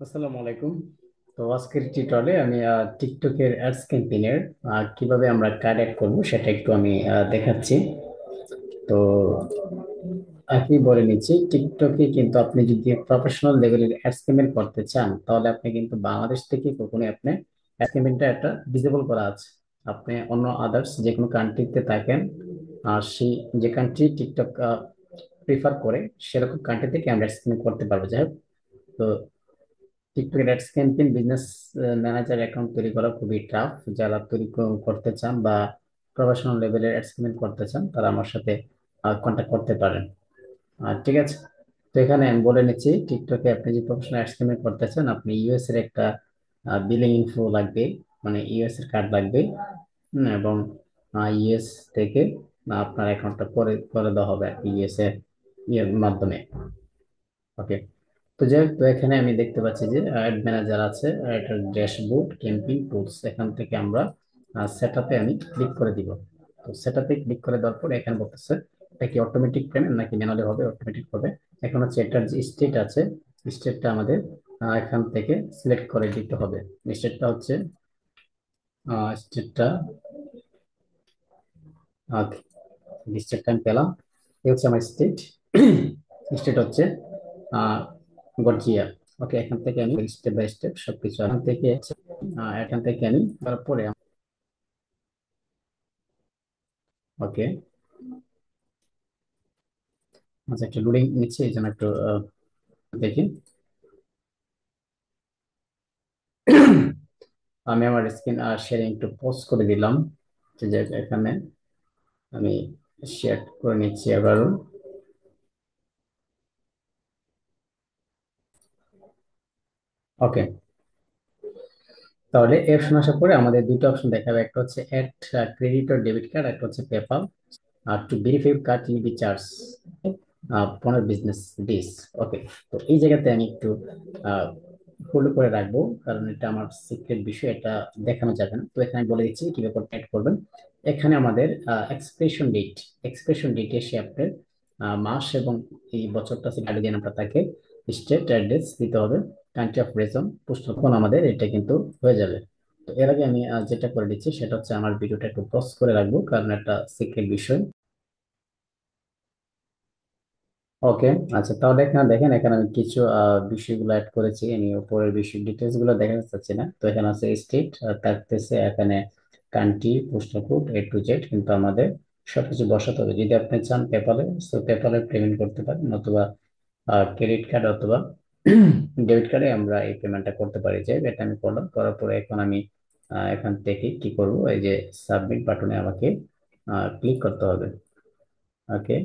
আসসালামু আলাইকুম। তো আজকের টিউটোরিয়ালে আমি টিকটকের অ্যাডস ক্যাম্পেইনের কিভাবে আমরা কার্ড অ্যাড করব সেটা একটু আমি দেখাচ্ছি। তো কি বলে নিচ্ছি, টিকটকে কিন্তু আপনি যদি প্রফেশনাল লেভেলের অ্যাডস ক্যাম্পেইন করতে চান তাহলে আপনি কিন্তু বাংলাদেশ থেকে কখনোই আপনি অ্যাডস ক্যাম্পেইনটা একটা ডিসেবল করা আছে। আপনি অন্য আদার্স যে কোনো কান্ট্রিতে থাকেন, আর সেই যে কান্ট্রি টিকটক প্রিফার করে সেরকম কান্ট্রি থেকে আমরা অ্যাডস ক্যাম্পেইন করতে পারবো। যাই হোক, তো TikTok ads campaign business manager account তৈরি করা খুবই টাফ। যারা করতে চান বা প্রফেশনাল লেভেলের অ্যাডস ক্যাম্পেইন করতে চান তারা আমার সাথে কন্ট্যাক্ট করতে পারেন। ঠিক আছে। তো এখানে আমি বলে নিচ্ছি, টিকটকে আপনি যে প্রফেশনাল অ্যাডস ক্যাম্পেইন করতে চান আপনি ইউএস এর একটা বিলিং ইনফো লাগবে, মানে ইউএস এর কার্ড লাগবে। এবং ইউএস থেকে আপনার অ্যাকাউন্টটা করে করে দেওয়া হবে আর কি, ইউএস এর ইয়ের মাধ্যমে। ওকে। তো যাই হোক, তো এখানে আমি দেখতে পাচ্ছি যে অ্যাড ম্যানেজার আছে, এটা ড্যাশবোর্ড ক্যাম্পিং টুলস, এখান থেকে আমরা সেটআপে আমি ক্লিক করে দিব। তো সেটআপে ক্লিক করে দেওয়ার পর এখানে বলতেছে এটা কি অটোমেটিক পেমেন্ট নাকি ম্যানুয়ালি হবে। অটোমেটিক হবে। এখন হচ্ছে এটার যে স্টেট আছে, স্টেটটা আমাদের এখান থেকে সিলেক্ট করে দিতে হবে। স্টেটটা হচ্ছে স্টেটটা স্টেটটা আমি পেলাম। এই হচ্ছে আমার স্টেট। স্টেট হচ্ছে গর্জিয়া। ওকে, এখান থেকে আমি স্টেপ বাই স্টেপ সবকিছু এখান থেকে আমি তারপরে ওকে। আচ্ছা, একটু লোডিং নিচ্ছে এই জন্য একটু দেখি। আমি আমার স্ক্রিন শেয়ারিং একটু পোস্ট করে দিলাম। যে এখানে আমি শেয়ার করে নিচ্ছি আবারও। ওকে। তাহলে এই অপশন আসার পরে আমাদের দুটো অপশন দেখাবে, একটা হচ্ছে add credit or debit card, একটা হচ্ছে পেপাল। আর to verify card will be charge 15 business days. Okay. তো এই জায়গাতে আমি একটু হোল্ড করে রাখবো, কারণ এটা আমার সিক্রেট বিষয়, এটা দেখানো যাবে না। তো এখানে বলে দিচ্ছি কিভাবে অ্যাড করবেন। এখানে আমাদের এক্সপ্রেশন ডেট এসে আপনার মাস এবং এই বছরটা গার্ডিয়ান আমরা তাকে স্টেট অ্যাড্রেস দিতে হবে, কান্ট্রি অফ রেজন পোস্ট, তখন আমাদের এটা কিন্তু হয়ে যাবে। তো এর আগে আমি যেটা করে দিচ্ছি সেটা হচ্ছে আমার ভিডিওটা একটু পজ করে রাখবো, কারণ এটা সিক্রেট বিষয়। ওকে। আচ্ছা, তাহলে এখানে দেখেন, এখানে আমি কিছু বিষয়গুলো অ্যাড করেছি। আমি উপরের বিষয় ডিটেলস গুলো দেখাতে চাচ্ছি না। তো এখানে আছে স্টেট, থাকতেছে এখানে country, postal code, A to Z, কিন্তু আমাদের সবকিছু বসাতে হবে। যদি আপনি চান পেপালে, তো পেপালে পেমেন্ট করতে পারেন, অথবা ক্রেডিট কার্ড অথবা ডেবিট কার্ডে আমরা এই পেমেন্টটা করতে পারি। যে এটা আমি করলাম, করার পরে এখন আমি এখান থেকে কি করব, এই যে সাবমিট বাটনে আমাকে ক্লিক করতে হবে। ওকে।